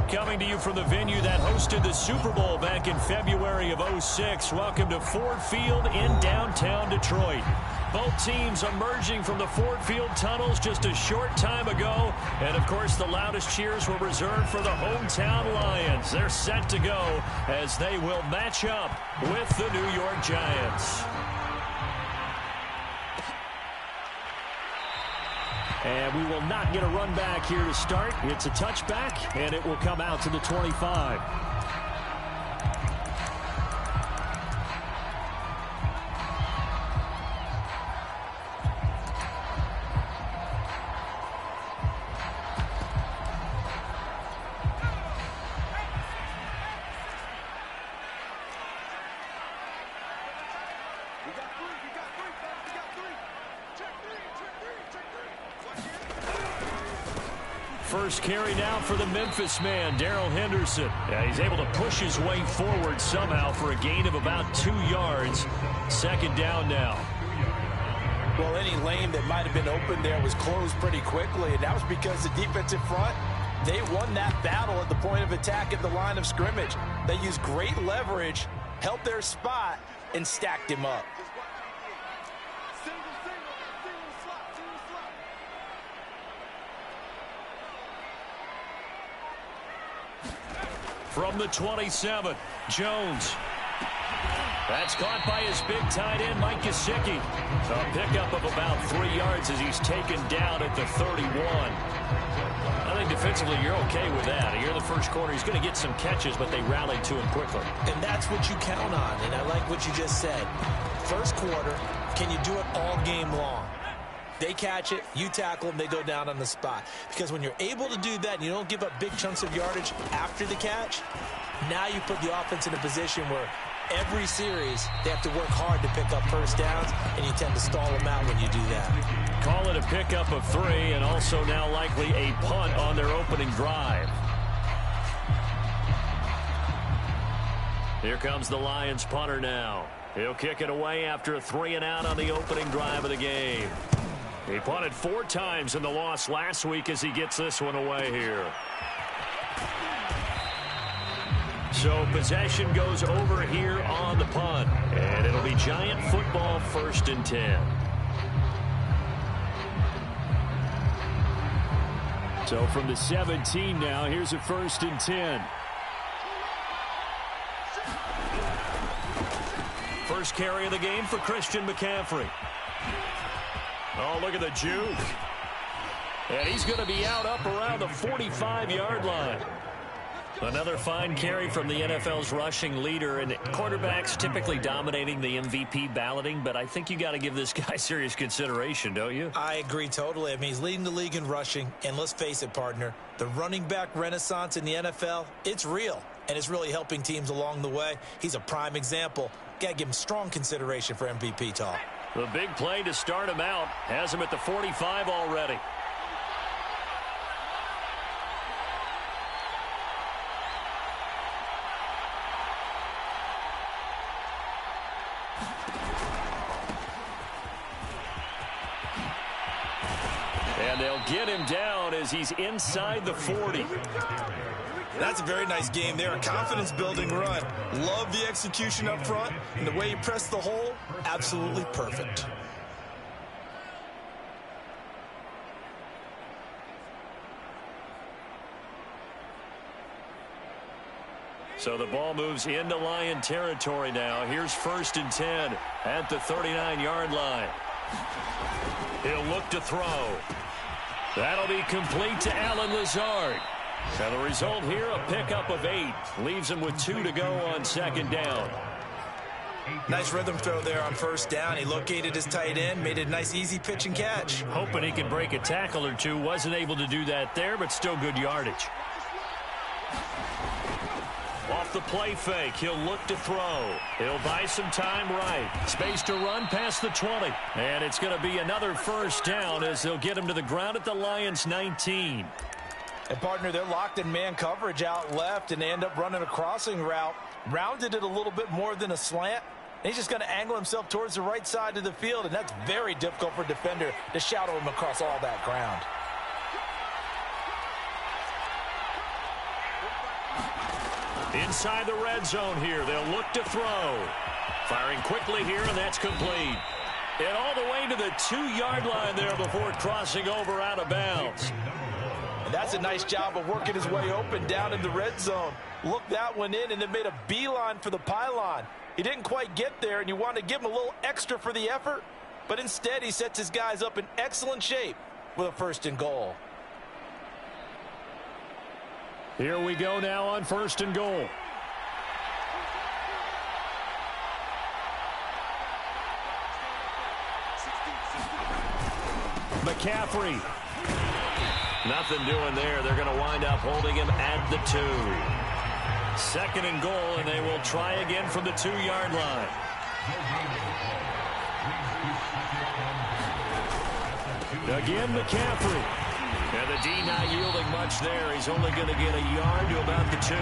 coming to you from the venue that hosted the Super Bowl back in February of '06. Welcome to Ford Field in downtown Detroit. Both teams emerging from the Ford Field tunnels just a short time ago. And, of course, the loudest cheers were reserved for the hometown Lions. They're set to go as they will match up with the New York Giants. And we will not get a run back here to start. It's a touchback, and it will come out to the 25. First carry now for the Memphis man, Darrell Henderson. Yeah, he's able to push his way forward somehow for a gain of about 2 yards. Second down now. Well, any lane that might have been open there was closed pretty quickly, and that was because the defensive front, they won that battle at the point of attack at the line of scrimmage. They used great leverage, held their spot, and stacked him up. From the 27, Jones. That's caught by his big tight end, Mike Gesicki. A pickup of about 3 yards as he's taken down at the 31. I think defensively you're okay with that. Here in the first quarter, he's going to get some catches, but they rallied to him quickly. And that's what you count on, and I like what you just said. First quarter, can you do it all game long? They catch it, you tackle them, they go down on the spot. Because when you're able to do that and you don't give up big chunks of yardage after the catch, now you put the offense in a position where every series they have to work hard to pick up first downs, and you tend to stall them out when you do that. Call it a pickup of 3, and also now likely a punt on their opening drive. Here comes the Lions punter now. He'll kick it away after a 3-and-out on the opening drive of the game. He punted 4 times in the loss last week as he gets this one away here. So possession goes over here on the punt. And it'll be Giant football, 1st and 10. So from the 17 now, here's a 1st and 10. First carry of the game for Christian McCaffrey. Oh, look at the juke. And he's going to be out up around the 45-yard line. Another fine carry from the NFL's rushing leader, and quarterbacks typically dominating the MVP balloting, but I think you got to give this guy serious consideration, don't you? I agree totally. I mean, he's leading the league in rushing, and let's face it, partner, the running back renaissance in the NFL, it's real, and it's really helping teams along the way. He's a prime example. Got to give him strong consideration for MVP talk. The big play to start him out has him at the 45 already. And they'll get him down as he's inside the 40. That's a very nice game there. A confidence-building run. Love the execution up front. And the way he pressed the hole, absolutely perfect. So the ball moves into Lion territory now. Here's 1st and 10 at the 39-yard line. He'll look to throw. That'll be complete to Allen Lazard. And the result here, a pickup of 8. Leaves him with 2 to go on 2nd down. Nice rhythm throw there on 1st down. He located his tight end, made it a nice easy pitch and catch. Hoping he could break a tackle or two. Wasn't able to do that there, but still good yardage. Off the play fake, he'll look to throw. He'll buy some time right. Space to run past the 20. And it's going to be another 1st down as they'll get him to the ground at the Lions' 19. And, partner, they're locked in man coverage out left, and they end up running a crossing route. Rounded it a little bit more than a slant. And he's just going to angle himself towards the right side of the field, and that's very difficult for a defender to shadow him across all that ground. Inside the red zone here. They'll look to throw. Firing quickly here, and that's complete. And all the way to the 2-yard line there before crossing over out of bounds. And that's a nice job of working his way open down in the red zone. Looked that one in and then made a beeline for the pylon. He didn't quite get there, and you want to give him a little extra for the effort. But instead, he sets his guys up in excellent shape with a 1st and goal. Here we go now on 1st and goal. McCaffrey. Nothing doing there. They're going to wind up holding him at the 2. 2nd and goal, and they will try again from the 2-yard line. Again, McCaffrey. And the D not yielding much there. He's only going to get a yard to about the 2.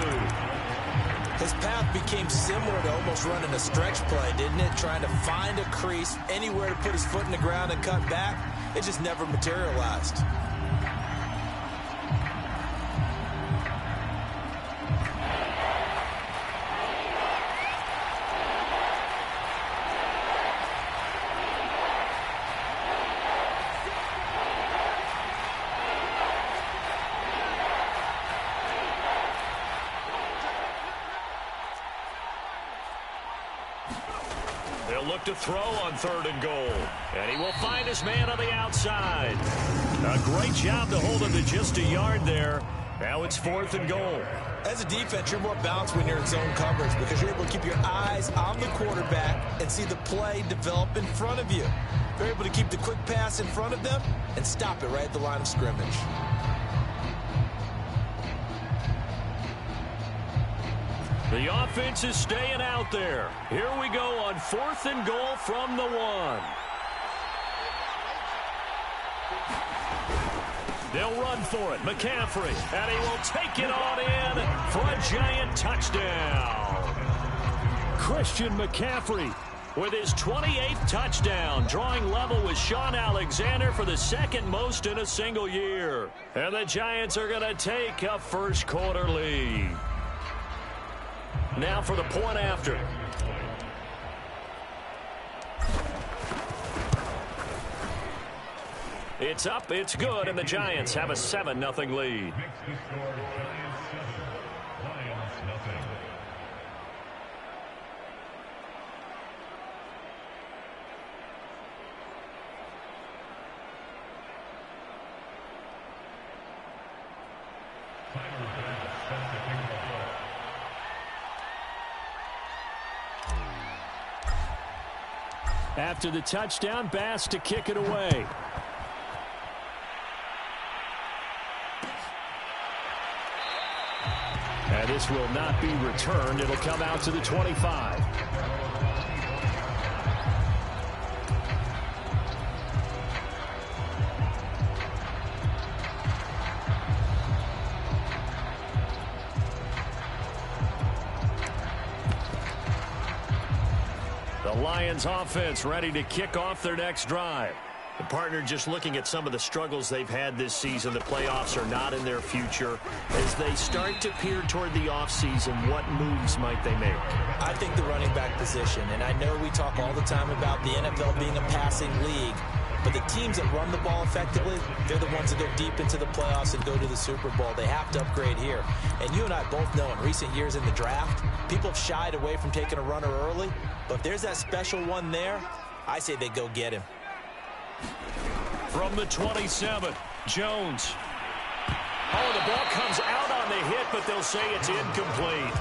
His path became similar to almost running a stretch play, didn't it? Trying to find a crease, anywhere to put his foot in the ground and cut back. It just never materialized. They'll look to throw on 3rd and goal. And he will find his man on the outside. A great job to hold him to just a yard there. Now it's 4th and goal. As a defense, you're more balanced when you're in zone coverage because you're able to keep your eyes on the quarterback and see the play develop in front of you. You're able to keep the quick pass in front of them and stop it right at the line of scrimmage. The offense is staying out there. Here we go on 4th and goal from the 1. They'll run for it. McCaffrey. And he will take it on in for a giant touchdown. Christian McCaffrey with his 28th touchdown, drawing level with Sean Alexander for the 2nd most in a single year. And the Giants are going to take a 1st quarter lead. Now for the point after. It's up, it's good, and the Giants have a 7-0 lead. After the touchdown, Bass to kick it away. And this will not be returned. It'll come out to the 25. The Lions offense ready to kick off their next drive. The partner just looking at some of the struggles they've had this season. The playoffs are not in their future. As they start to peer toward the offseason, what moves might they make? I think the running back position, and I know we talk all the time about the NFL being a passing league, but the teams that run the ball effectively, they're the ones that go deep into the playoffs and go to the Super Bowl. They have to upgrade here. And you and I both know in recent years in the draft, people have shied away from taking a runner early, but if there's that special one there, I say they go get him. From the 27, Jones. Oh, the ball comes out on the hit, but they'll say it's incomplete.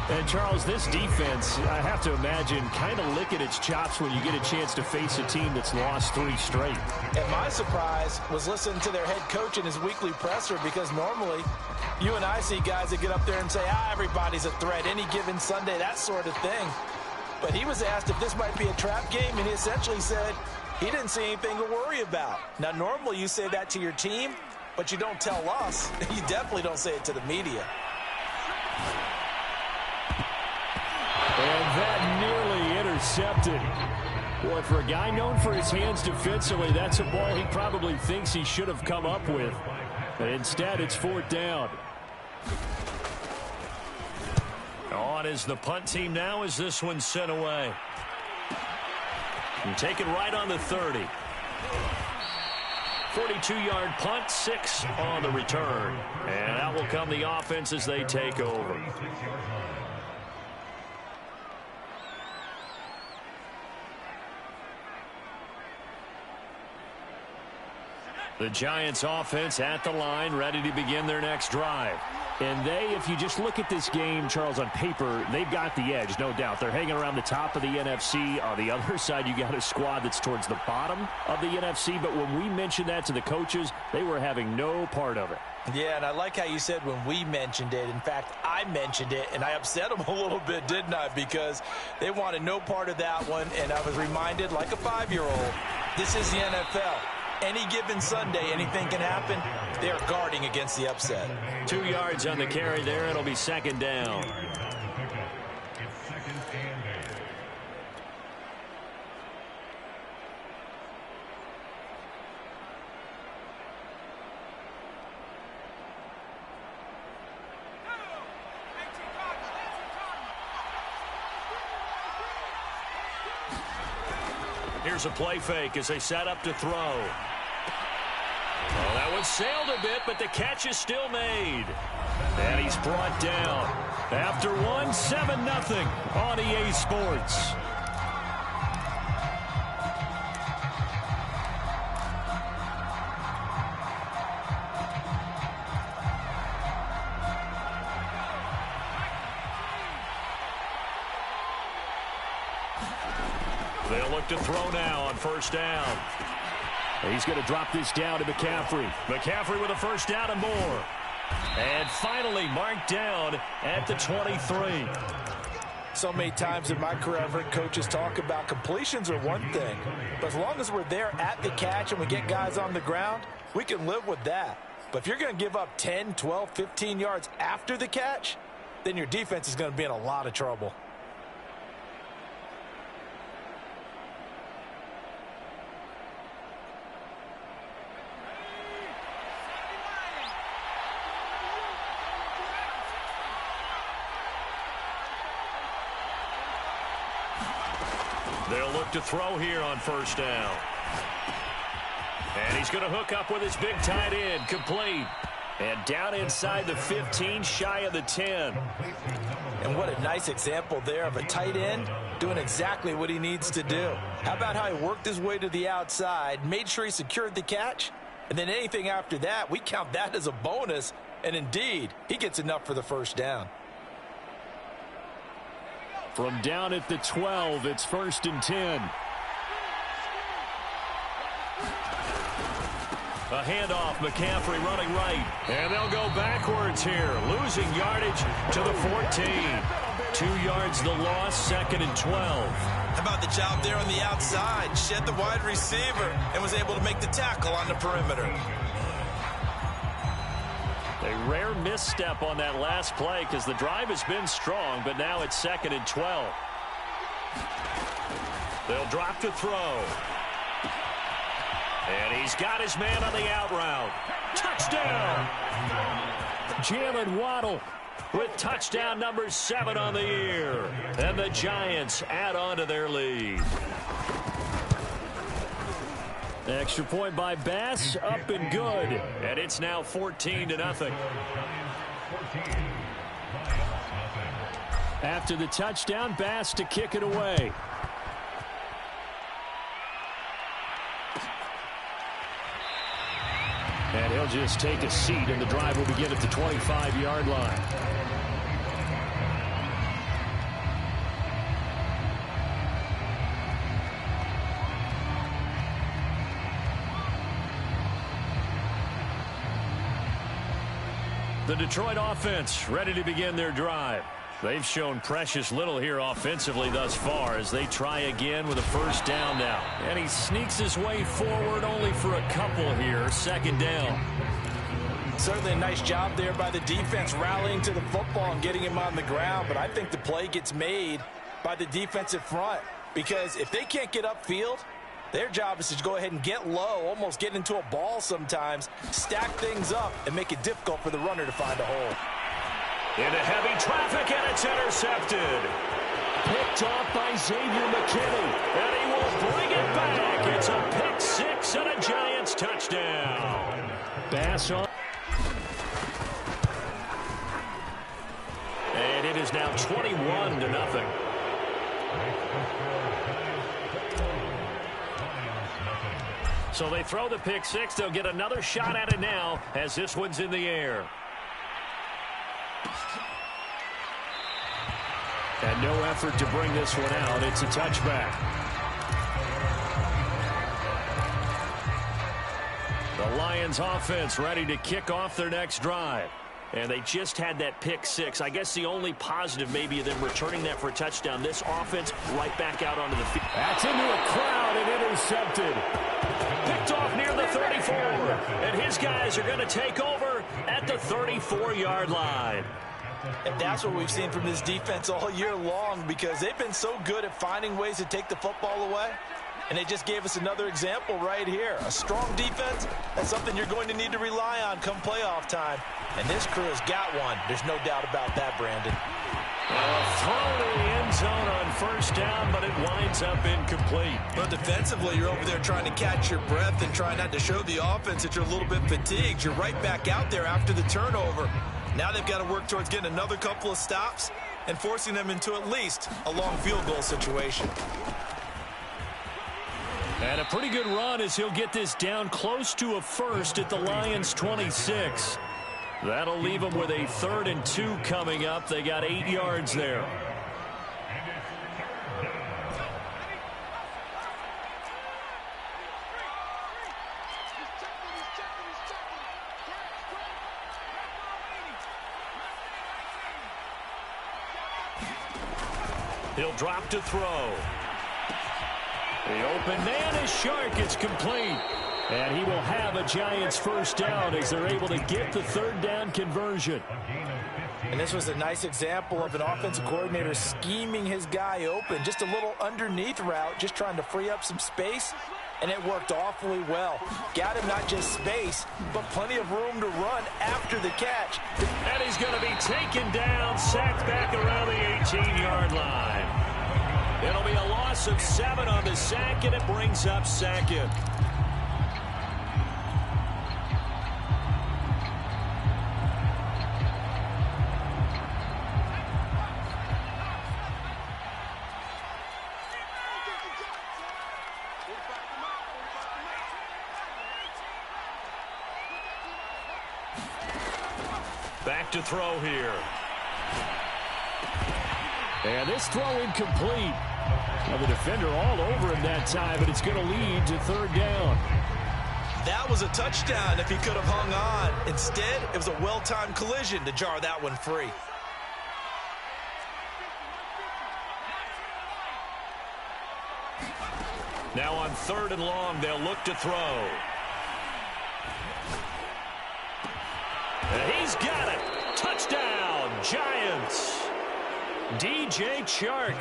And, Charles, this defense, I have to imagine, kind of licking its chops when you get a chance to face a team that's lost 3 straight. And my surprise was listening to their head coach in his weekly presser, because normally you and I see guys that get up there and say, everybody's a threat any given Sunday, that sort of thing. But he was asked if this might be a trap game, and he essentially said he didn't see anything to worry about. Now, normally you say that to your team, but you don't tell us. You definitely don't say it to the media. And that nearly intercepted. Boy, for a guy known for his hands defensively, that's a ball he probably thinks he should have come up with. But instead, it's 4th down. on as the punt team now as this one's sent away. And take it right on the 30. 42-yard punt, 6 on the return. And out will come the offense as they take over. The Giants offense at the line, ready to begin their next drive. And if you just look at this game, Charles, on paper, they've got the edge, no doubt. They're hanging around the top of the NFC. On the other side, you got a squad that's towards the bottom of the NFC. But when we mentioned that to the coaches, they were having no part of it. Yeah, and I like how you said when we mentioned it. In fact, I mentioned it, and I upset them a little bit, didn't I? Because they wanted no part of that one, and I was reminded, like a 5-year-old, this is the NFL. Any given Sunday, anything can happen. They are guarding against the upset. 2 yards on the carry there. It'll be second down. Here's a play fake as they set up to throw. Well, that one sailed a bit, but the catch is still made. And he's brought down. After 7-0 on EA Sports. They'll look to throw now on first down. He's going to drop this down to McCaffrey. McCaffrey with a first down and more. And finally marked down at the 23. So many times in my career, I've heard coaches talk about completions are one thing. But as long as we're there at the catch and we get guys on the ground, we can live with that. But if you're going to give up 10, 12, 15 yards after the catch, then your defense is going to be in a lot of trouble. They'll look to throw here on first down. And he's going to hook up with his big tight end, complete. And down inside the 15, shy of the 10. And what a nice example there of a tight end doing exactly what he needs to do. How about how he worked his way to the outside, made sure he secured the catch, and then anything after that, we count that as a bonus. And indeed, he gets enough for the first down. From down at the 12, it's 1st and 10. A handoff, McCaffrey running right. And they'll go backwards here, losing yardage to the 14. 2 yards the loss, 2nd and 12. How about the job there on the outside? Shed the wide receiver and was able to make the tackle on the perimeter. A rare misstep on that last play because the drive has been strong, but now it's 2nd and 12. They'll drop to throw. And he's got his man on the out route. Touchdown! Jalen Waddle with touchdown number 7 on the year. And the Giants add on to their lead. Extra point by Bass, up and good. And it's now 14-0. After the touchdown, Bass to kick it away. And he'll just take a seat, and the drive will begin at the 25-yard line. The Detroit offense ready to begin their drive. They've shown precious little here offensively thus far as they try again with a first down now. And he sneaks his way forward only for a couple here. 2nd down. Certainly a nice job there by the defense rallying to the football and getting him on the ground. But I think the play gets made by the defensive front because if they can't get upfield, their job is to go ahead and get low, almost get into a ball sometimes, stack things up, and make it difficult for the runner to find a hole. Into heavy traffic, and it's intercepted. Picked off by Xavier McKinney. And he will bring it back. It's a pick six and a Giants touchdown. Bass on. And it is now 21-0. So they throw the pick six. They'll get another shot at it now as this one's in the air. And no effort to bring this one out. It's a touchback. The Lions offense ready to kick off their next drive. And they just had that pick six. I guess the only positive maybe of them returning that for a touchdown. This offense right back out onto the field. That's into a crowd and intercepted. Picked off near the 34. And his guys are going to take over at the 34-yard line. And that's what we've seen from this defense all year long, because they've been so good at finding ways to take the football away. And they just gave us another example right here. A strong defense, that's something you're going to need to rely on come playoff time. And this crew has got one. There's no doubt about that, Brandon. Throw to the end zone on first down, but it winds up incomplete. But defensively, you're over there trying to catch your breath and try not to show the offense that you're a little bit fatigued. You're right back out there after the turnover. Now they've got to work towards getting another couple of stops and forcing them into at least a long field goal situation. And a pretty good run as he'll get this down close to a first at the Lions' 26. That'll leave them with a 3rd and 2 coming up. They got 8 yards there. He'll drop to throw. The open man is Shark. It's complete. And he will have a Giants first down as they're able to get the 3rd down conversion. And this was a nice example of an offensive coordinator scheming his guy open. Just a little underneath route, just trying to free up some space. And it worked awfully well. Got him not just space, but plenty of room to run after the catch. And he's going to be taken down, sacked back around the 18-yard line. It'll be a loss of 7 on the sack, and it brings up 2nd. Back to throw here. And this throw incomplete. Well, the defender all over him that time, but it's going to lead to 3rd down. That was a touchdown if he could have hung on. Instead, it was a well-timed collision to jar that one free. Now on 3rd and long, they'll look to throw. And he's got it. Touchdown, Giants. DJ Chark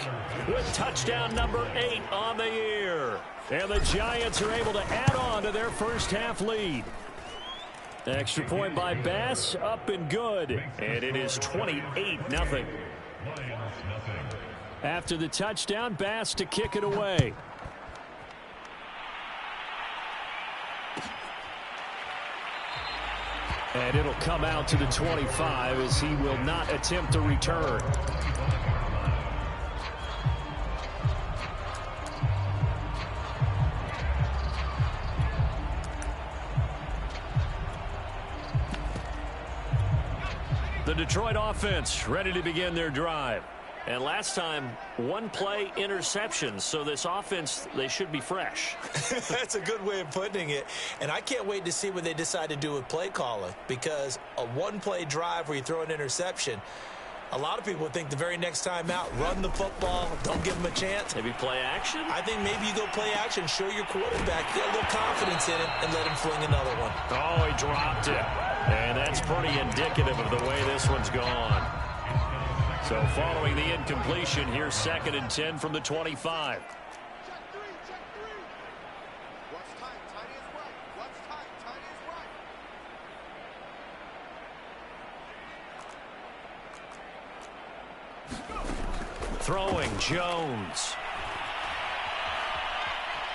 with touchdown number 8 on the year. And the Giants are able to add on to their first half lead. Extra point by Bass, up and good. And it is 28-0. After the touchdown, Bass to kick it away. And it'll come out to the 25 as he will not attempt to return. The Detroit offense ready to begin their drive. And last time, 1-play interceptions. So this offense, they should be fresh. That's a good way of putting it. And I can't wait to see what they decide to do with play calling, because a 1-play drive where you throw an interception, a lot of people think the very next time out, run the football, don't give them a chance. Maybe play action? I think maybe you go play action, show your quarterback, get a little confidence in him, and let him fling another one. Oh, he dropped it. And that's pretty indicative of the way this one's gone. So following the incompletion, here's 2nd and 10 from the 25. Throwing, Jones.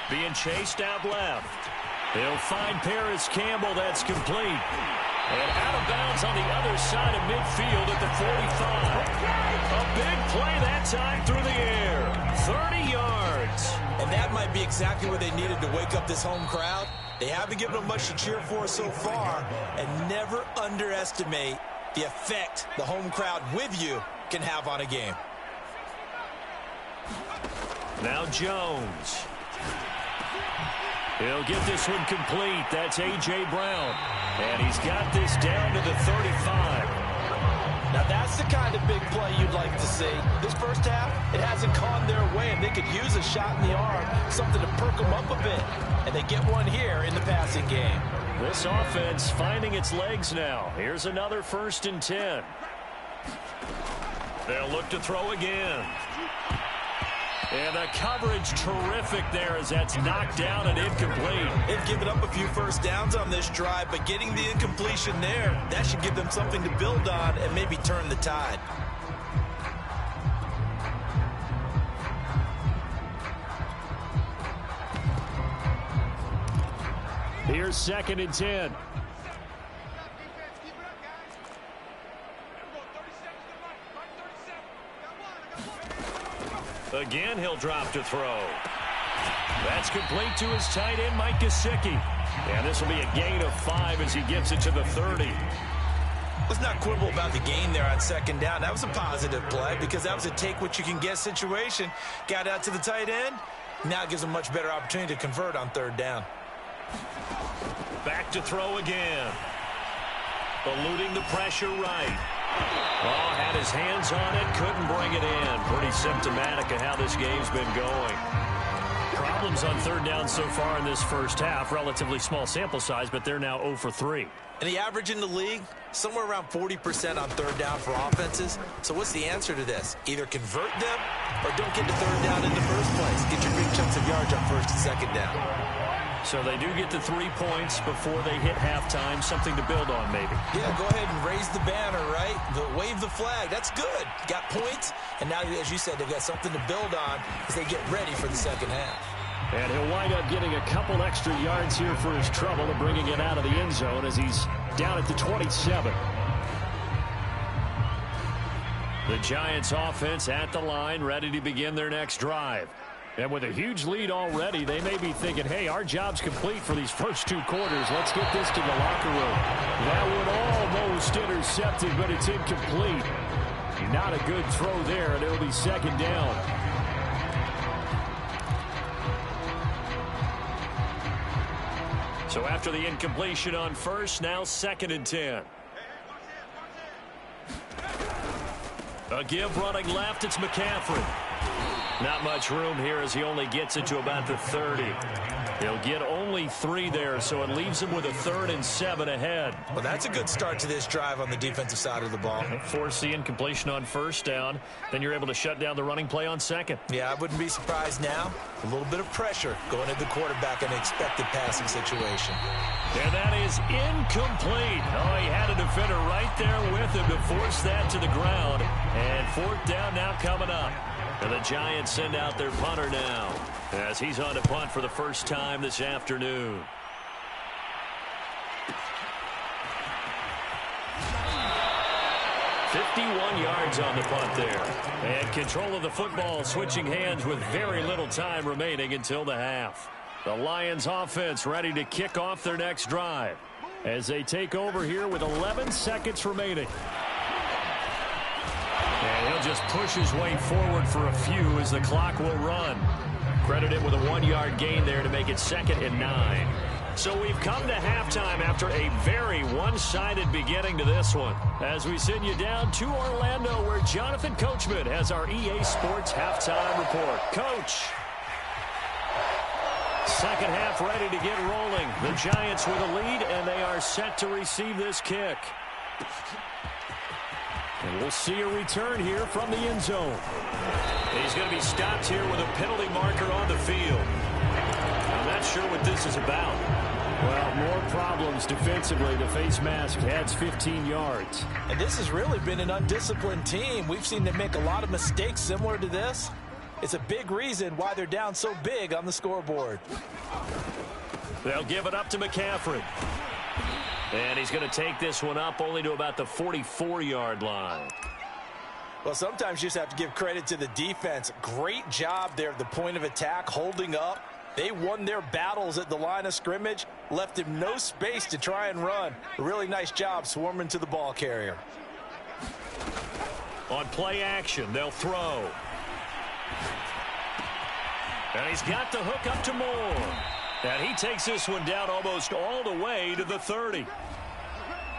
Being chased out left. He'll find Paris Campbell. That's complete. And out of bounds on the other side of midfield at the 45. A big play that time through the air. 30 yards. And that might be exactly what they needed to wake up this home crowd. They haven't given them much to cheer for so far. And never underestimate the effect the home crowd with you can have on a game. Now Jones. He'll get this one complete. That's A.J. Brown. And he's got this down to the 35. Now that's the kind of big play you'd like to see. This first half, it hasn't gone their way, and they could use a shot in the arm, something to perk them up a bit. And they get one here in the passing game. This offense finding its legs now. Here's another 1st and 10. They'll look to throw again. And the coverage terrific there as that's knocked down and incomplete. They've given up a few first downs on this drive, but getting the incompletion there, that should give them something to build on and maybe turn the tide. Here's 2nd and 10. Again, he'll drop to throw. That's complete to his tight end, Mike Gesicki. And this will be a gain of 5 as he gets it to the 30. Let's not quibble about the gain there on 2nd down. That was a positive play because that was a take-what-you-can-get situation. Got out to the tight end. Now it gives a much better opportunity to convert on 3rd down. Back to throw again. Eluding the pressure right. Oh, had his hands on it, couldn't bring it in. Pretty symptomatic of how this game's been going. Problems on 3rd down so far in this first half. Relatively small sample size, but they're now 0 for 3. And the average in the league, somewhere around 40% on 3rd down for offenses. So what's the answer to this? Either convert them or don't get to 3rd down in the first place. Get your big chunks of yards on 1st and 2nd down. So they do get the 3 points before they hit halftime. Something to build on, maybe. Yeah, go ahead and raise the banner, right? Wave the flag. That's good. Got points, and now, as you said, they've got something to build on as they get ready for the 2nd half. And he'll wind up getting a couple extra yards here for his trouble and bringing it out of the end zone as he's down at the 27. The Giants offense at the line, ready to begin their next drive. And with a huge lead already, they may be thinking, hey, our job's complete for these first 2 quarters. Let's get this to the locker room. That one almost intercepted, but it's incomplete. Not a good throw there, and it'll be 2nd down. So after the incompletion on 1st, now 2nd and 10. A give running left, it's McCaffrey. Not much room here as he only gets it to about the 30. He'll get only 3 there, so it leaves him with a 3rd and 7 ahead. Well, that's a good start to this drive on the defensive side of the ball. Force the incompletion on 1st down. Then you're able to shut down the running play on 2nd. Yeah, I wouldn't be surprised now. A little bit of pressure going at the quarterback in an expected passing situation. And that is incomplete. Oh, he had a defender right there with him to force that to the ground. And 4th down now coming up. And the Giants send out their punter now as he's on to punt for the first time this afternoon. "51 yards on the punt there. And control of the football switching hands with very little time remaining until the half. The Lions offense ready to kick off their next drive as they take over here with 11 seconds remaining. And he'll just push his way forward for a few as the clock will run. Credited with a 1-yard gain there to make it 2nd and 9. So we've come to halftime after a very one-sided beginning to this one. As we send you down to Orlando where Jonathan Coachman has our EA Sports halftime report. Coach. 2nd half ready to get rolling. The Giants with a lead and they are set to receive this kick. And we'll see a return here from the end zone. He's going to be stopped here with a penalty marker on the field. I'm not sure what this is about. Well, more problems defensively. The face mask adds 15 yards. And this has really been an undisciplined team. We've seen them make a lot of mistakes similar to this. It's a big reason why they're down so big on the scoreboard. They'll give it up to McCaffrey. And he's going to take this one up only to about the 44-yard line. Well, sometimes you just have to give credit to the defense. Great job there at the point of attack, holding up. They won their battles at the line of scrimmage, left him no space to try and run. A really nice job swarming to the ball carrier. On play action, they'll throw. And he's got the hook up to Moore. And he takes this one down almost all the way to the 30.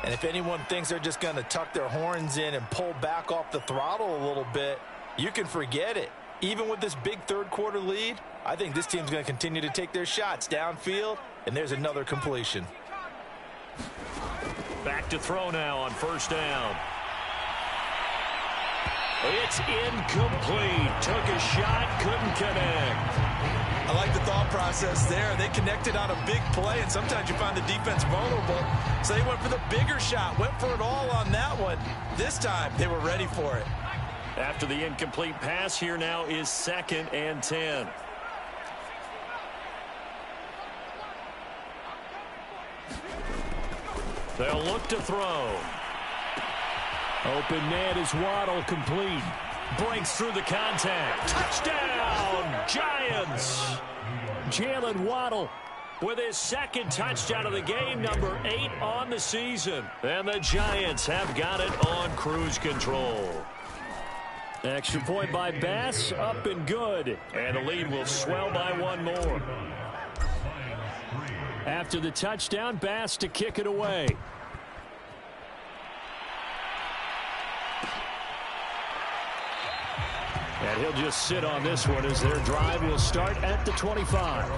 And if anyone thinks they're just going to tuck their horns in and pull back off the throttle a little bit, you can forget it. Even with this big third-quarter lead, I think this team's going to continue to take their shots downfield, and there's another completion. Back to throw now on first down. It's incomplete. Took a shot, couldn't connect. I like the thought process there. They connected on a big play, and sometimes you find the defense vulnerable. So they went for the bigger shot, went for it all on that one. This time, they were ready for it. After the incomplete pass, here now is 2nd and 10. They'll look to throw. Open man is Waddle, complete. Breaks through the contact. Touchdown, Giants. Jalen Waddle with his 2nd touchdown of the game, number 8 on the season. And the Giants have got it on cruise control. Extra point by Bass, up and good. And the lead will swell by one more. After the touchdown, Bass to kick it away. And he'll just sit on this one as their drive will start at the 25.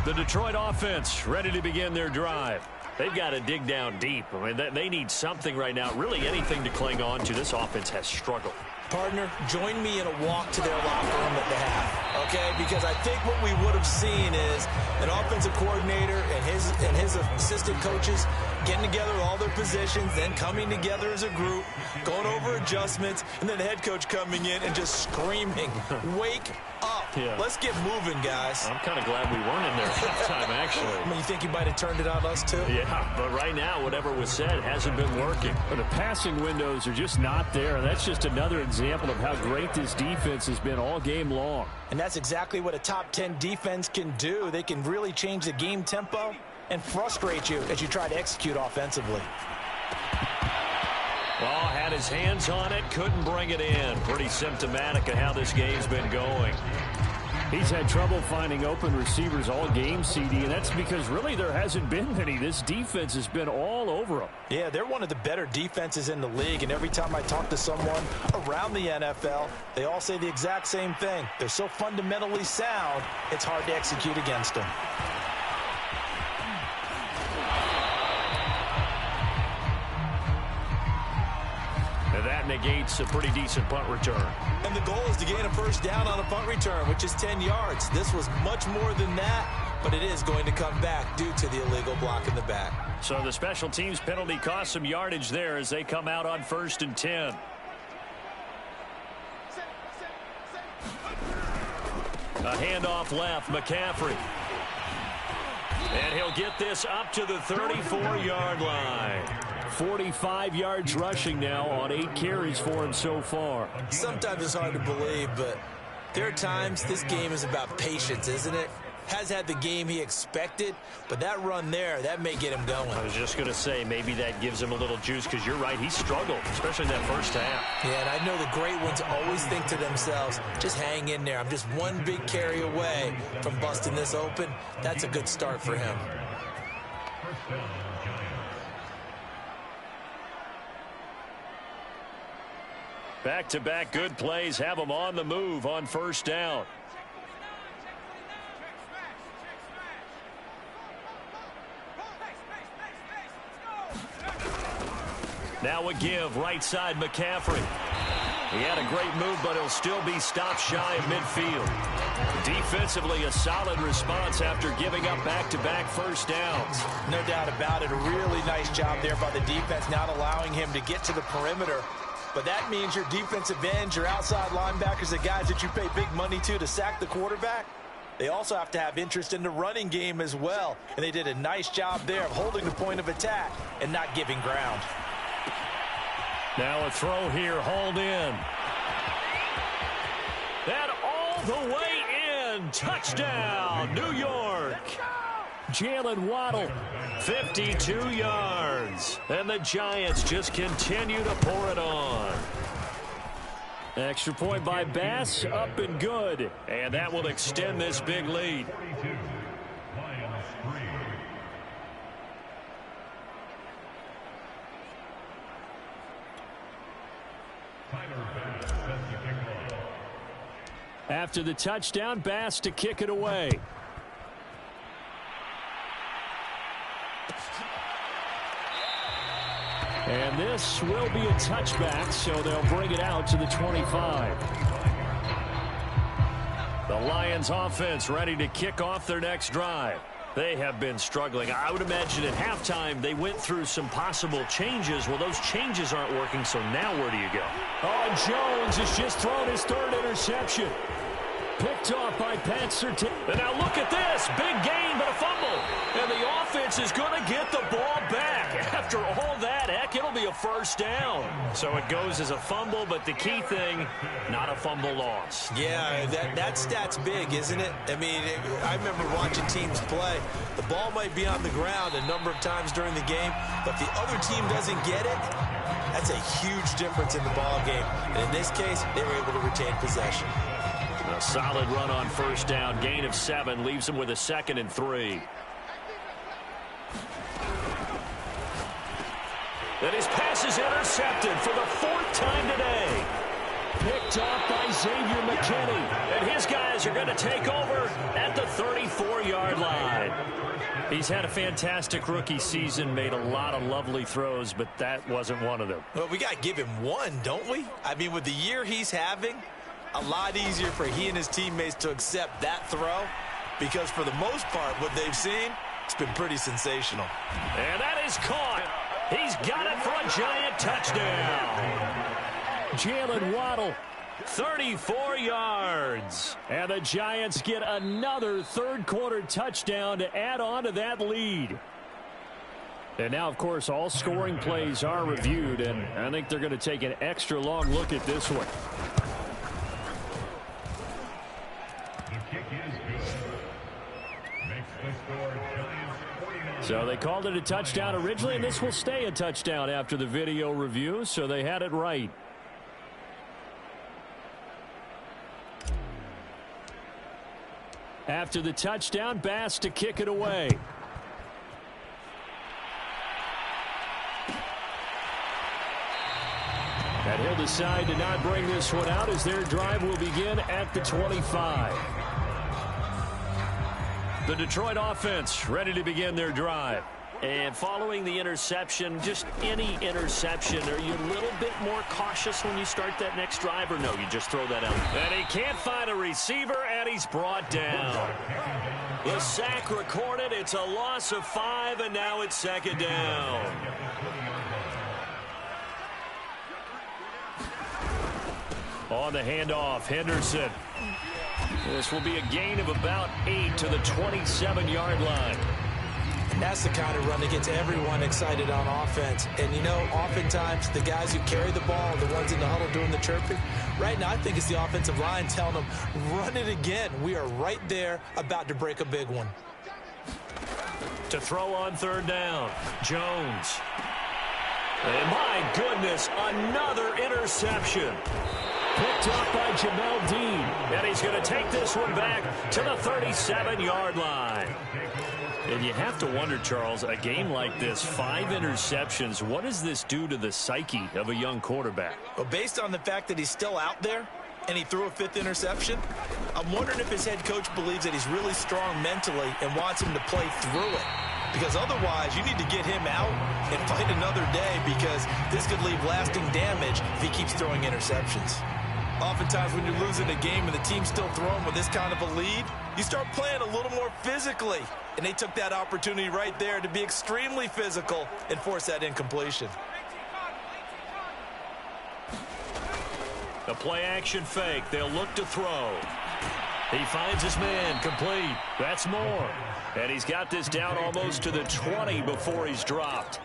The Detroit offense ready to begin their drive. They've got to dig down deep. I mean, they need something right now, really anything to cling on to. This offense has struggled. Partner, join me in a walk to their locker room at the half, okay? Because I think what we would have seen is an offensive coordinator and his assistant coaches getting together all their positions, then coming together as a group, going over adjustments, and then the head coach coming in and just screaming, wake up. Yeah. Let's get moving, guys. I'm kind of glad we weren't in there at halftime, actually. I mean, you think you might have turned it on us, too? Yeah, but right now, whatever was said hasn't been working. But the passing windows are just not there, and that's just another example of how great this defense has been all game long. And that's exactly what a top 10 defense can do. They can really change the game tempo and frustrate you as you try to execute offensively. Well, had his hands on it, couldn't bring it in. Pretty symptomatic of how this game's been going. He's had trouble finding open receivers all game, CD, and that's because really there hasn't been many. This defense has been all over them. Yeah, they're one of the better defenses in the league, and every time I talk to someone around the NFL, they all say the exact same thing. They're so fundamentally sound, it's hard to execute against them. And that negates a pretty decent punt return. And the goal is to gain a first down on a punt return, which is 10 yards. This was much more than that, but it is going to come back due to the illegal block in the back. So the special teams penalty cost some yardage there as they come out on 1st and 10. A handoff left, McCaffrey. And he'll get this up to the 34-yard line. 45 yards rushing now on 8 carries for him so far. Sometimes it's hard to believe, but there are times this game is about patience, isn't it? Has had the game he expected, but that run there, that may get him going. I was just going to say, maybe that gives him a little juice, because you're right, he struggled, especially that first half. Yeah, and I know the great ones always think to themselves, just hang in there. I'm just one big carry away from busting this open. That's a good start for him. Back-to-back good plays have them on the move on first down. Now a give, right side McCaffrey. He had a great move, but he'll still be stopped shy of midfield. Defensively, a solid response after giving up back-to-back first downs. No doubt about it. A really nice job there by the defense, not allowing him to get to the perimeter. But that means your defensive ends, your outside linebackers, the guys that you pay big money to sack the quarterback, they also have to have interest in the running game as well. And they did a nice job there of holding the point of attack and not giving ground. Now a throw here, hauled in. And all the way in. Touchdown, New York. Jalen Waddle, 52 yards. And the Giants just continue to pour it on. Extra point by Bass, up and good. And that will extend this big lead. After the touchdown, Bass to kick it away. And this will be a touchback, so they'll bring it out to the 25. The Lions offense ready to kick off their next drive. They have been struggling. I would imagine at halftime they went through some possible changes. Well, those changes aren't working, so now where do you go? Oh, Jones has just thrown his third interception. Picked off by Pat Surtain. And now look at this. Big gain, but a fumble. And the offense is going to get the ball back. After all that, heck, it'll be a first down. So it goes as a fumble, but the key thing, not a fumble loss. Yeah, that stat's big, isn't it? I mean, I remember watching teams play. The ball might be on the ground a number of times during the game, but if the other team doesn't get it, that's a huge difference in the ball game. And in this case, they were able to retain possession. A solid run on first down. Gain of 7 leaves him with a 2nd and 3. And his pass is intercepted for the 4th time today. Picked off by Xavier McKinney. And his guys are going to take over at the 34-yard line. He's had a fantastic rookie season, made a lot of lovely throws, but that wasn't one of them. Well, we got to give him one, don't we? I mean, with the year he's having, a lot easier for he and his teammates to accept that throw, because for the most part, what they've seen, it's been pretty sensational. And that is caught. He's got it for a giant touchdown. Jalen Waddle, 34 yards. And the Giants get another third-quarter touchdown to add on to that lead. And now, of course, all scoring plays are reviewed, and I think they're going to take an extra long look at this one. So they called it a touchdown originally, and this will stay a touchdown after the video review, so they had it right. After the touchdown, Bass to kick it away. And he'll decide to not bring this one out as their drive will begin at the 25. The Detroit offense ready to begin their drive. And following the interception, just any interception, are you a little bit more cautious when you start that next drive, or no, you just throw that out? And he can't find a receiver, and he's brought down. The sack recorded. It's a loss of 5, and now it's 2nd down. On the handoff, Henderson. This will be a gain of about 8 to the 27-yard line. That's the kind of run that gets everyone excited on offense. And, you know, oftentimes the guys who carry the ball, the ones in the huddle doing the chirping, right now I think it's the offensive line telling them, run it again. We are right there about to break a big one. To throw on 3rd down, Jones. And my goodness, another interception. Picked up by Jamel Dean. And he's going to take this one back to the 37-yard line. And you have to wonder, Charles, a game like this, 5 interceptions, what does this do to the psyche of a young quarterback? Well, based on the fact that he's still out there and he threw a 5th interception, I'm wondering if his head coach believes that he's really strong mentally and wants him to play through it. because otherwise you need to get him out and fight another day, because this could leave lasting damage if he keeps throwing interceptions. Oftentimes when you're losing a game and the team's still throwing with this kind of a lead, you start playing a little more physically. And they took that opportunity right there to be extremely physical and force that incompletion. The play action fake. They'll look to throw. He finds his man, complete. That's more. And he's got this down almost to the 20 before he's dropped.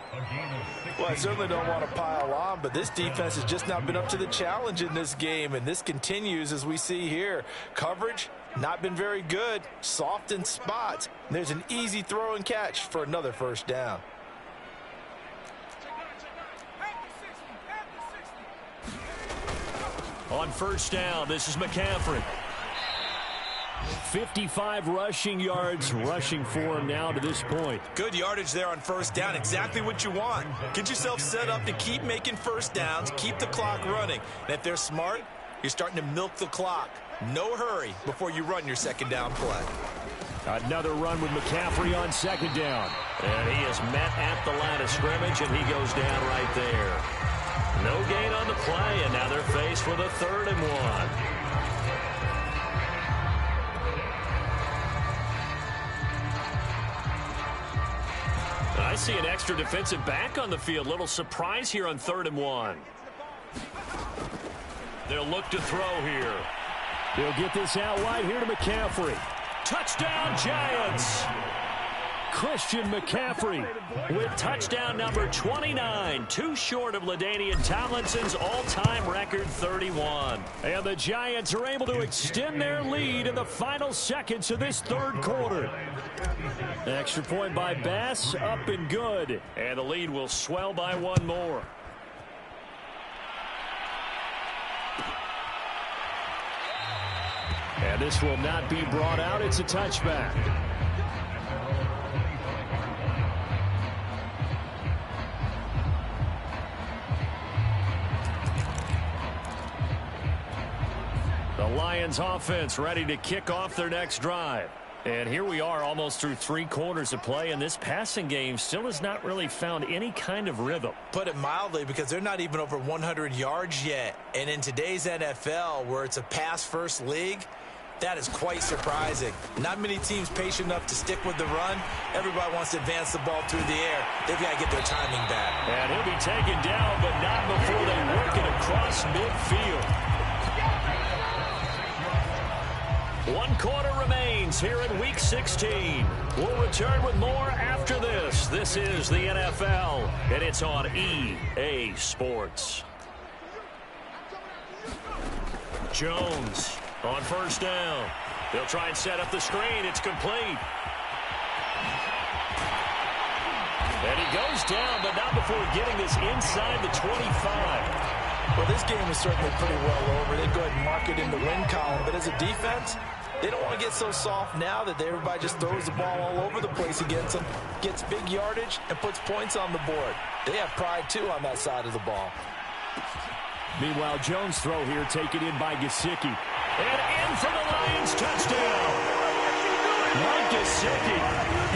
Well, I certainly don't want to pile on, but this defense has just not been up to the challenge in this game, and this continues as we see here. Coverage, not been very good, soft in spots. There's an easy throw and catch for another first down. On first down, this is McCaffrey. 55 rushing yards rushing for him now to this point. Good yardage there on first down. Exactly what you want. Get yourself set up to keep making first downs, keep the clock running. And if they're smart, you're starting to milk the clock. No hurry before you run your second down play. Another run with McCaffrey on second down. And he is met at the line of scrimmage, and he goes down right there. No gain on the play, and now they're faced with a 3rd and 1. I see an extra defensive back on the field. Little surprise here on 3rd and 1. They'll look to throw here. They'll get this out wide here to McCaffrey. Touchdown, Giants! Christian McCaffrey with touchdown number 29, too short of LaDainian Tomlinson's all-time record 31. And the Giants are able to extend their lead in the final seconds of this 3rd quarter. Extra point by Bass, up and good. And the lead will swell by 1 more. And this will not be brought out. It's a touchback. The Lions offense ready to kick off their next drive. And here we are almost through 3 quarters of play, and this passing game still has not really found any kind of rhythm. Put it mildly, because they're not even over 100 yards yet. And in today's NFL, where it's a pass-first league, that is quite surprising. Not many teams patient enough to stick with the run. Everybody wants to advance the ball through the air. They've got to get their timing back. And he'll be taken down, but not before they work it across midfield. 1 quarter remains here in Week 16. We'll return with more after this. This is the NFL, and it's on EA Sports. Jones on first down. They'll try and set up the screen. It's complete. And he goes down, but not before getting this inside the 25. Well, this game is certainly pretty well over. They'd go ahead and mark it in the win column. But as a defense, they don't want to get so soft now that everybody just throws the ball all over the place against them, gets big yardage, and puts points on the board. They have pride, too, on that side of the ball. Meanwhile, Jones' throw here taken in by Gesicki. And in for the Lions touchdown. Mike Gesicki,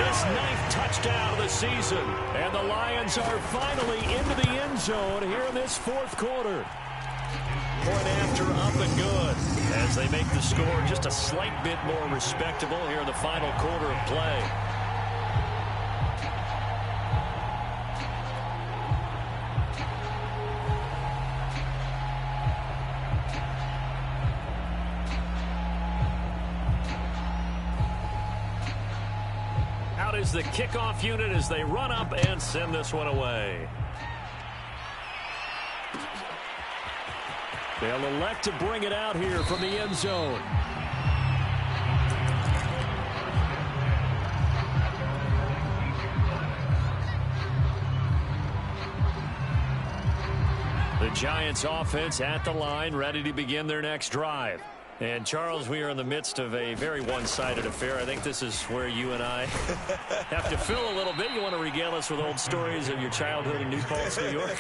his 9th touchdown of the season. And the Lions are finally into the end zone here in this 4th quarter. Point after, up and good, as they make the score just a slight bit more respectable here in the final quarter of play. Out is the kickoff unit as they run up and send this one away. They'll elect to bring it out here from the end zone. The Giants offense at the line, ready to begin their next drive. And, Charles, we are in the midst of a very one-sided affair. I think this is where you and I have to fill a little bit. You want to regale us with old stories of your childhood in New Paltz, New York?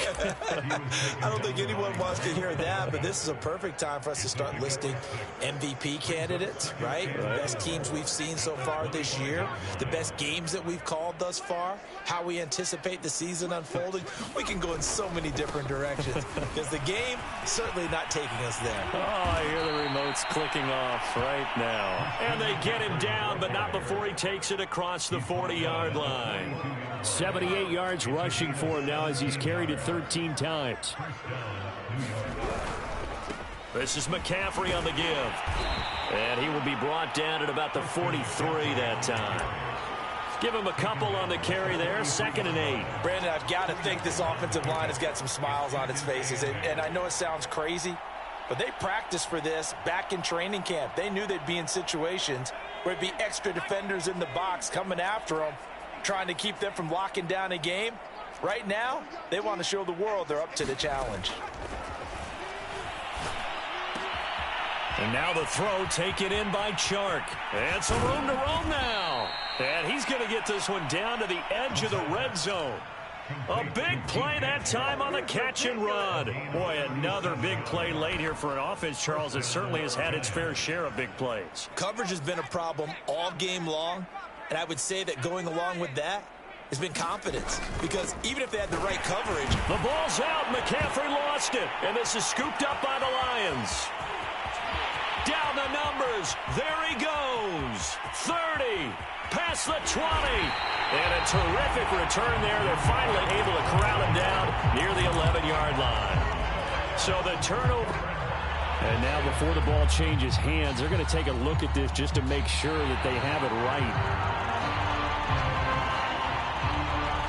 I don't think anyone wants to hear that, but this is a perfect time for us to start listing MVP candidates, right? The best teams we've seen so far this year, the best games that we've called thus far, how we anticipate the season unfolding. We can go in so many different directions because the game certainly not taking us there. Oh, I hear the remotes clicking off right now. And they get him down, but not before he takes it across the 40-yard line. 78 yards rushing for him now as he's carried it 13 times. This is McCaffrey on the give. And he will be brought down at about the 43 that time. Give him a couple on the carry there. 2nd and 8. Brandon, I've got to think this offensive line has got some smiles on its faces. And I know it sounds crazy, but they practiced for this back in training camp. They knew they'd be in situations where it'd be extra defenders in the box coming after them, trying to keep them from locking down a game. Right now, they want to show the world they're up to the challenge. And now the throw taken in by Chark. And some room to roam now. And he's going to get this one down to the edge of the red zone. A big play that time on the catch and run. Boy, another big play late here for an offense, Charles, that certainly has had its fair share of big plays. Coverage has been a problem all game long, and I would say that going along with that has been confidence, because even if they had the right coverage. The ball's out. McCaffrey lost it, and this is scooped up by the Lions. Down the numbers. There he goes. 30. Past the 20. And a terrific return there. They're finally able to corral him down near the 11-yard line. So the turnover. And now before the ball changes hands, they're going to take a look at this just to make sure that they have it right.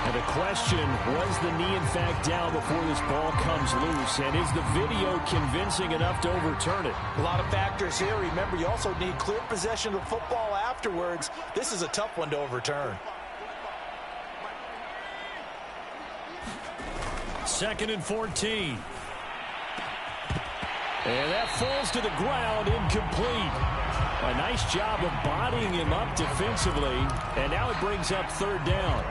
And the question, was the knee in fact down before this ball comes loose? And is the video convincing enough to overturn it? A lot of factors here. Remember, you also need clear possession of the football afterwards. This is a tough one to overturn. 2nd and 14. And that falls to the ground, incomplete. A nice job of bodying him up defensively. And now it brings up 3rd down.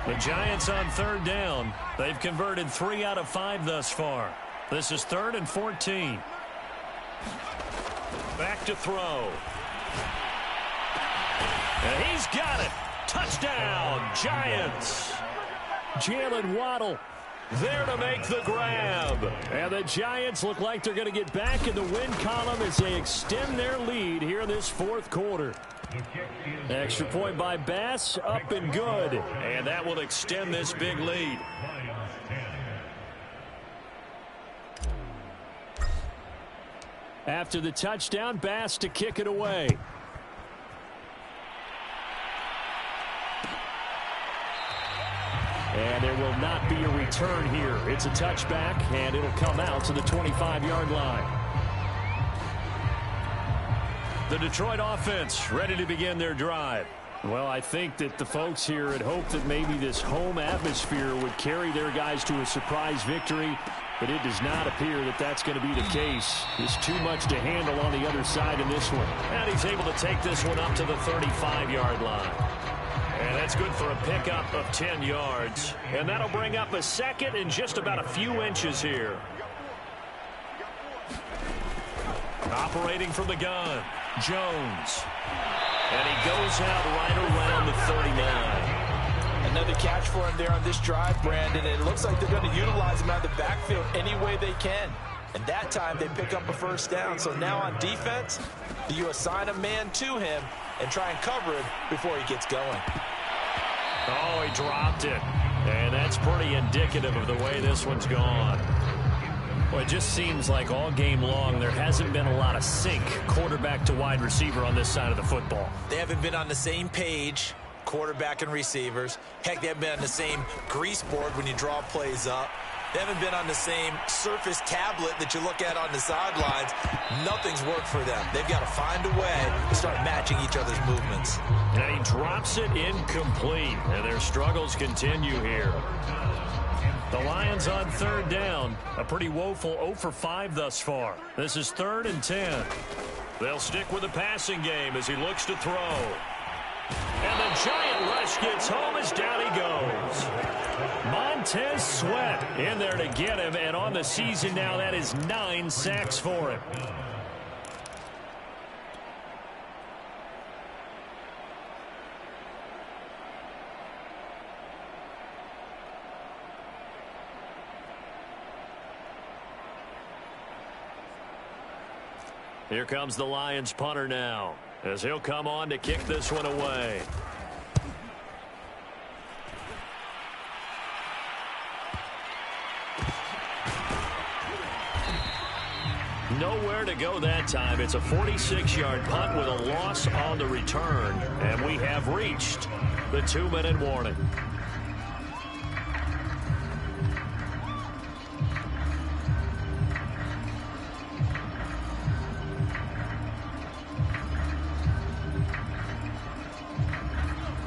The Giants on 3rd down. They've converted 3 out of 5 thus far. This is 3rd and 14. Back to throw. And he's got it. Touchdown, Giants. Jalen Waddle there to make the grab. And the Giants look like they're going to get back in the win column as they extend their lead here in this 4th quarter. Extra point by Bass, up and good. And that will extend this big lead. After the touchdown, Bass to kick it away. And there will not be a return here. It's a touchback, and it'll come out to the 25-yard line. The Detroit offense ready to begin their drive. Well, I think that the folks here had hoped that maybe this home atmosphere would carry their guys to a surprise victory, but it does not appear that that's going to be the case. There's too much to handle on the other side in this one. And he's able to take this one up to the 35-yard line. And that's good for a pickup of 10 yards. And that'll bring up a 2nd and just about a few inches here. Operating from the gun, Jones. And he goes out right around the 39. Another catch for him there on this drive, Brandon. It looks like they're going to utilize him out of the backfield any way they can. And that time they pick up a 1st down. So now on defense, do you assign a man to him and try and cover him before he gets going? Oh, he dropped it. And that's pretty indicative of the way this one's gone. Well, it just seems like all game long there hasn't been a lot of sync quarterback to wide receiver on this side of the football. They haven't been on the same page, quarterback and receivers. Heck, they haven't been on the same grease board when you draw plays up. They haven't been on the same surface tablet that you look at on the sidelines. Nothing's worked for them. They've got to find a way to start matching each other's movements. And he drops it incomplete, and their struggles continue here. The Lions on third down. A pretty woeful 0 for 5 thus far. This is 3rd and 10. They'll stick with the passing game as he looks to throw. And the giant rush gets home as down he goes. Montez Sweat in there to get him, and on the season now, that is 9 sacks for him. Here comes the Lions punter now, as he'll come on to kick this one away. Nowhere to go that time. It's a 46-yard punt with a loss on the return, and we have reached the 2-minute warning.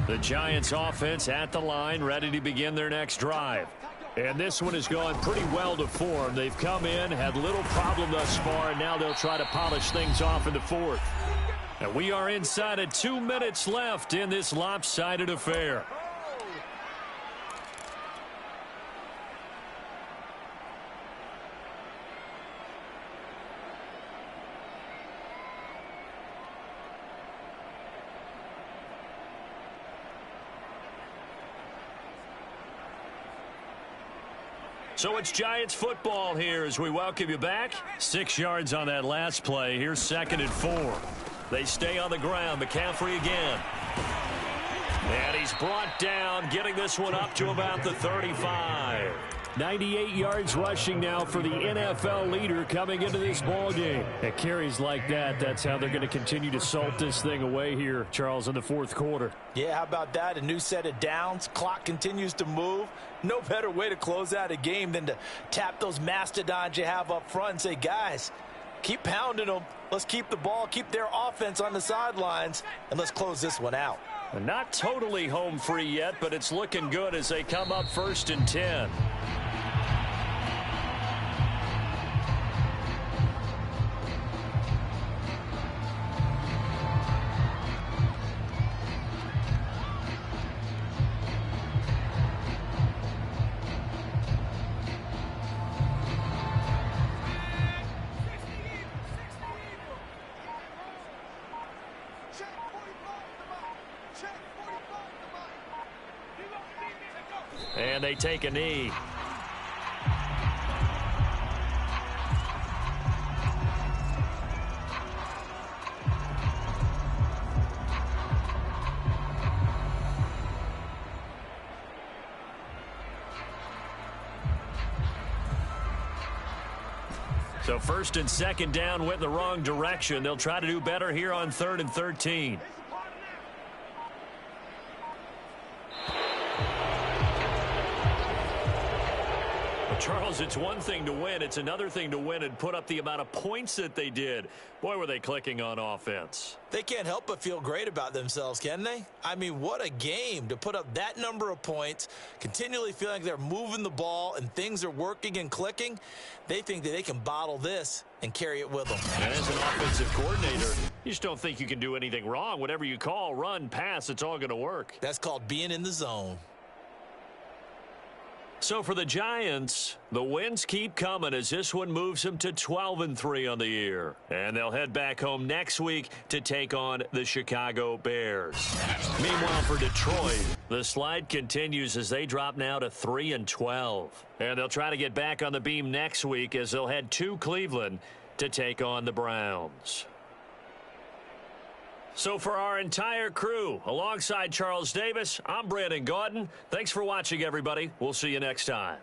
The Giants offense at the line, ready to begin their next drive. And this one has gone pretty well to form. They've come in, had little problem thus far, and now they'll try to polish things off in the 4th. And we are inside of 2 minutes left in this lopsided affair. So it's Giants football here as we welcome you back. 6 yards on that last play. Here's 2nd and 4. They stay on the ground. McCaffrey again. And he's brought down, getting this one up to about the 35. 98 yards rushing now for the NFL leader coming into this ball game. At carries like that, that's how they're going to continue to salt this thing away here, Charles, in the 4th quarter. Yeah, how about that? A new set of downs. Clock continues to move. No better way to close out a game than to tap those mastodons you have up front and say, guys, keep pounding them. Let's keep the ball, keep their offense on the sidelines, and let's close this one out. Not totally home free yet, but it's looking good as they come up 1st and 10. And they take a knee. So 1st and 2nd down went the wrong direction. They'll try to do better here on 3rd and 13. Charles, it's one thing to win. It's another thing to win and put up the amount of points that they did. Boy, were they clicking on offense. They can't help but feel great about themselves, can they? I mean, what a game to put up that number of points, continually feeling like they're moving the ball and things are working and clicking. They think that they can bottle this and carry it with them. And as an offensive coordinator, you just don't think you can do anything wrong. Whatever you call, run, pass, it's all going to work. That's called being in the zone. So for the Giants, the wins keep coming as this one moves them to 12-3 on the year. And they'll head back home next week to take on the Chicago Bears. Meanwhile, for Detroit, the slide continues as they drop now to 3-12. And they'll try to get back on the beam next week as they'll head to Cleveland to take on the Browns. So for our entire crew, alongside Charles Davis, I'm Brandon Gaudin. Thanks for watching, everybody. We'll see you next time.